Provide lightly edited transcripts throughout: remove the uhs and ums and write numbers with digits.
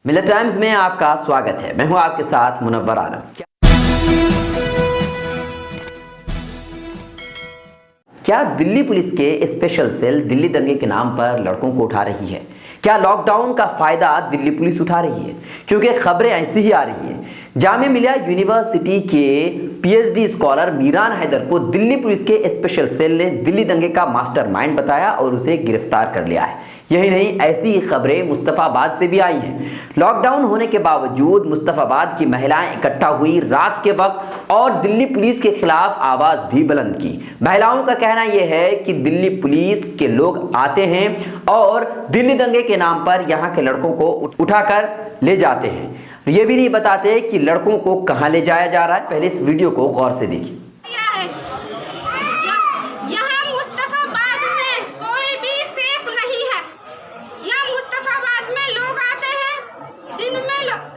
मिलत टाइम्स में आपका स्वागत है। मैं हूं आपके साथ मुनव्वर आलम। क्या दिल्ली पुलिस के स्पेशल सेल दिल्ली दंगे के नाम पर लड़कों को उठा रही है? क्या लॉकडाउन का फायदा दिल्ली पुलिस उठा रही है? क्योंकि खबरें ऐसी ही आ रही हैं। जामिया मिलिया यूनिवर्सिटी के पीएचडी स्कॉलर मीरान हैदर को दिल्ली पुलिस के स्पेशल सेल ने दिल्ली दंगे का मास्टरमाइंड बताया और उसे गिरफ्तार कर लिया है। यही नहीं, ऐसी ही खबरें मुस्तफाबाद से भी आई हैं। लॉकडाउन होने के बावजूद मुस्तफाबाद की महिलाएं इकट्ठा हुई रात के वक्त और दिल्ली पुलिस के खिलाफ आवाज भी बुलंद की। महिलाओं का कहना यह है कि दिल्ली पुलिस के लोग आते हैं और दिल्ली दंगे के नाम पर यहां के लड़कों को उठाकर ले जाते हैं। ये भी नहीं बताते कि लड़कों को कहां ले जाया जा रहा है। पहले इस वीडियो को गौर से देखिए।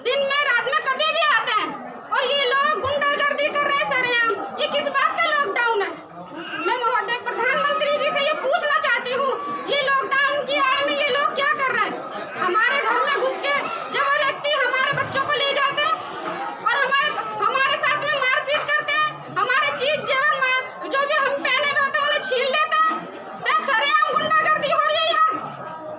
दिन में रात में कभी भी आते हैं और ये लोग गुंडागर्दी कर रहे हैं सरेआम। ये किस बात का लॉकडाउन है? मैं महोदय प्रधानमंत्री जी से ये पूछना चाहती हूँ, ये लॉकडाउन की आड़ में ये लोग क्या कर रहे हैं? हमारे घर में घुस के जबरदस्ती हमारे बच्चों को ले जाते हैं और हमारे साथ में मारपीट करते हैं। हमारे चीज जेवर जो भी हम पहने हुए होते हैं उन्हें छीन लेते हैं। सरेआम गुंडागर्दी हो रही है यहाँ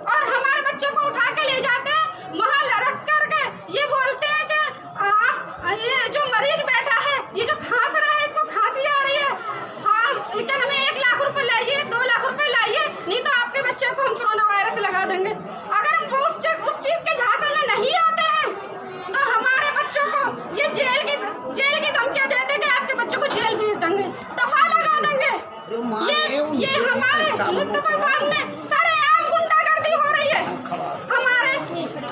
और हमारे बच्चों को उठा के ले जाते हैं। वहाँ रख करके ये बोलते हैं कि आप ये जो मरीज बैठा है, ये जो खांस रहा है, इसको खांसी आ रही है, हाँ लेकिन हमें 1 लाख रुपए लाइए, 2 लाख रुपए लाइए, नहीं तो आपके बच्चे को हम कोरोना वायरस लगा देंगे। अगर हम उस चीज के झांसे में नहीं आते हैं तो हमारे बच्चों को ये जेल की धमकियां देते हैं कि आपके बच्चों को जेल भेज देंगे, दफा लगा देंगे। ये हमारे मुस्तफाबाद में सरेआम गुंडागर्दी हो रही है।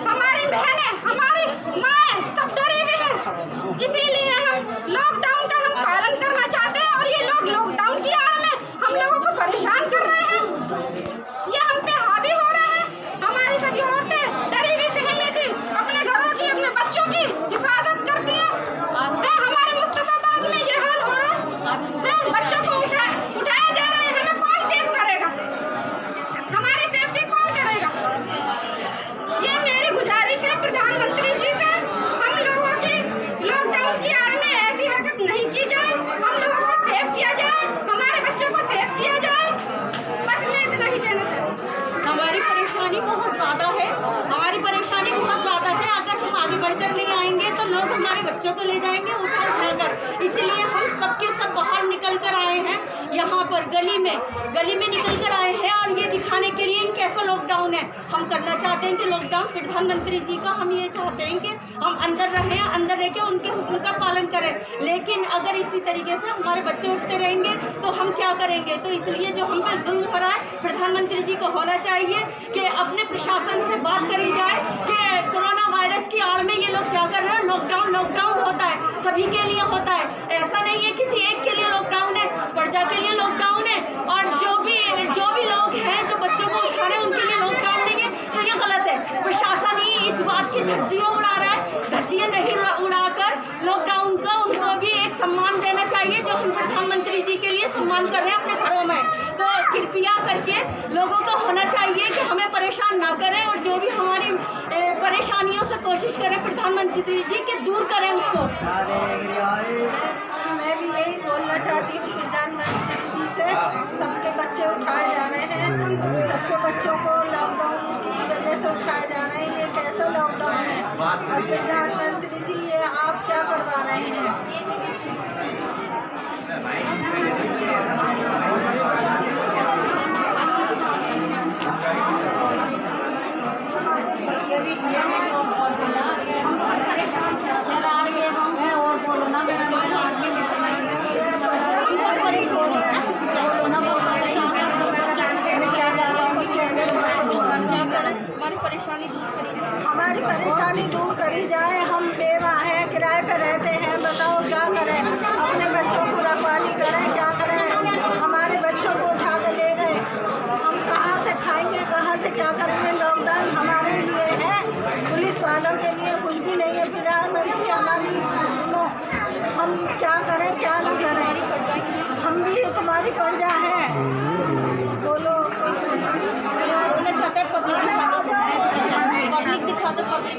हमारी बहनें, हमारी माएं सब डरी हुई हैं। इसीलिए हम लॉकडाउन का हम पालन करना चाहते हैं और ये लोग लॉकडाउन की आड़ में हम लोगों को परेशान कर रहे हैं। ये हम पे हावी हो रहे हैं। हमारी सभी औरतें डरी हुई सहमी सी अपने घरों की, अपने बच्चों की हिफाजत करती हैं। हमारे मुस्तफाबाद में ये हाल हो रहा है। बच्चों को उठाया जा रहा है। हमें कौन सेफ करेगा? हमारी सेफ्टी कौन करेगा? ये मेरी गुजारिश है प्रधानमंत्री जी से, हम लोगों की लॉकडाउन की आड़ में ऐसी हरकत नहीं की जाए। हम लोगों को सेफ किया जाए, हमारे बच्चों को सेफ किया जाए। बस मैं इतना ही कहना चाहती हूँ। हमारी परेशानी बहुत ज़्यादा है। अगर हम आगे बढ़कर नहीं आएंगे तो लोग हमारे बच्चों को ले जाएंगे उठा कर। इसीलिए हम सबके सब बाहर निकल कर आए हैं, यहाँ पर गली में निकल कर आए हैं और ये दिखाने के लिए कैसा लॉकडाउन है। हम करना चाहते हैं कि लॉकडाउन प्रधानमंत्री जी का हम ये चाहते हैं कि हम अंदर रहें, अंदर रह के उनके हुक्म का पालन करें। लेकिन अगर इसी तरीके से हमारे बच्चे उठते रहेंगे तो हम क्या करेंगे? तो इसलिए जो हम पे जुल्म हो रहा है, प्रधानमंत्री जी को होना चाहिए कि अपने प्रशासन से बात करी जाए कि कोरोना वायरस की आड़ में ये लोग क्या कर रहे हैं। लॉकडाउन होता है, सभी के लिए होता है। ऐसा नहीं है किसी एक के लिए लॉकडाउन है, प्रजा के लिए लॉकडाउन है। और जो भी लोग हैं जो बच्चों को उठा रहे हैं उनके लिए लॉकडाउन नहीं है, तो ये गलत है। प्रशासन ही इस बात की धज्जियां उड़ा रहा है। धज्जियां नहीं उड़ाकर लॉकडाउन का उनको भी एक सम्मान देना चाहिए जो हम प्रधानमंत्री जी के लिए सम्मान कर रहे हैं अपने घरों में। तो कृपया करके लोगों को होना चाहिए कि हमें परेशान ना करें और जो भी हमारी परेशानियों से कोशिश करें प्रधानमंत्री जी के दूर करें उसको। मैं भी यही बोलना चाहती हूँ प्रधानमंत्री जी से, सबके बच्चे उठाए जा रहे हैं, सबके बच्चों को लॉकडाउन की वजह से उठाए जा रहे हैं। ये कैसा लॉकडाउन है? और प्रधानमंत्री जी ये आप क्या करवा रहे हैं? हमारी परेशानी दूर करी जाए। हम बेवाह हैं, किराए पे रहते हैं, बताओ क्या करें? अपने बच्चों को रखवाली करें, क्या करें? हमारे बच्चों को उठा के ले गए, हम कहाँ से खाएंगे, कहाँ से क्या करेंगे? लॉकडाउन हमारे लिए है, पुलिस वालों के लिए कुछ भी नहीं है। प्रधानमंत्री हमारी सुनो, हम क्या करें क्या ना करें? हम भी तुम्हारी प्रजा है। बोलो। पब्लिक दिखा दो, पब्लिक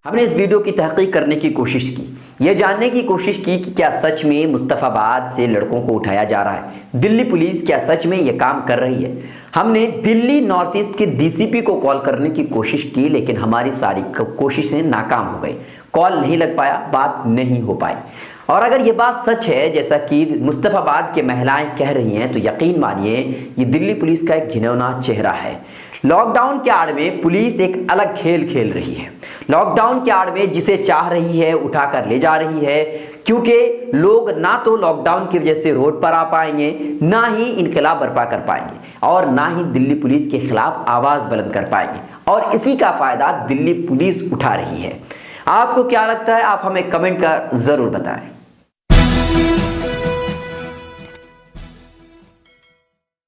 हमने इस वीडियो की तहकीक करने की कोशिश की, ये जानने की कोशिश की कि क्या सच में मुस्तफाबाद से लड़कों को उठाया जा रहा है, दिल्ली पुलिस क्या सच में ये काम कर रही है। हमने दिल्ली नॉर्थ ईस्ट के डीसीपी को कॉल करने की कोशिश की, लेकिन हमारी सारी कोशिशें नाकाम हो गई। कॉल नहीं लग पाया, बात नहीं हो पाई। और अगर ये बात सच है जैसा कि मुस्तफाबाद के महिलाएं कह रही हैं, तो यकीन मानिए ये दिल्ली पुलिस का एक घिनौना चेहरा है। लॉकडाउन के आड़ में पुलिस एक अलग खेल खेल रही है। लॉकडाउन के आड़ में जिसे चाह रही है उठाकर ले जा रही है, क्योंकि लोग ना तो लॉकडाउन की वजह से रोड पर आ पाएंगे, ना ही इनकलाब बर्पा कर पाएंगे और ना ही दिल्ली पुलिस के खिलाफ आवाज बुलंद कर पाएंगे। और इसी का फायदा दिल्ली पुलिस उठा रही है। आपको क्या लगता है, आप हमें कमेंट कर जरूर बताएं।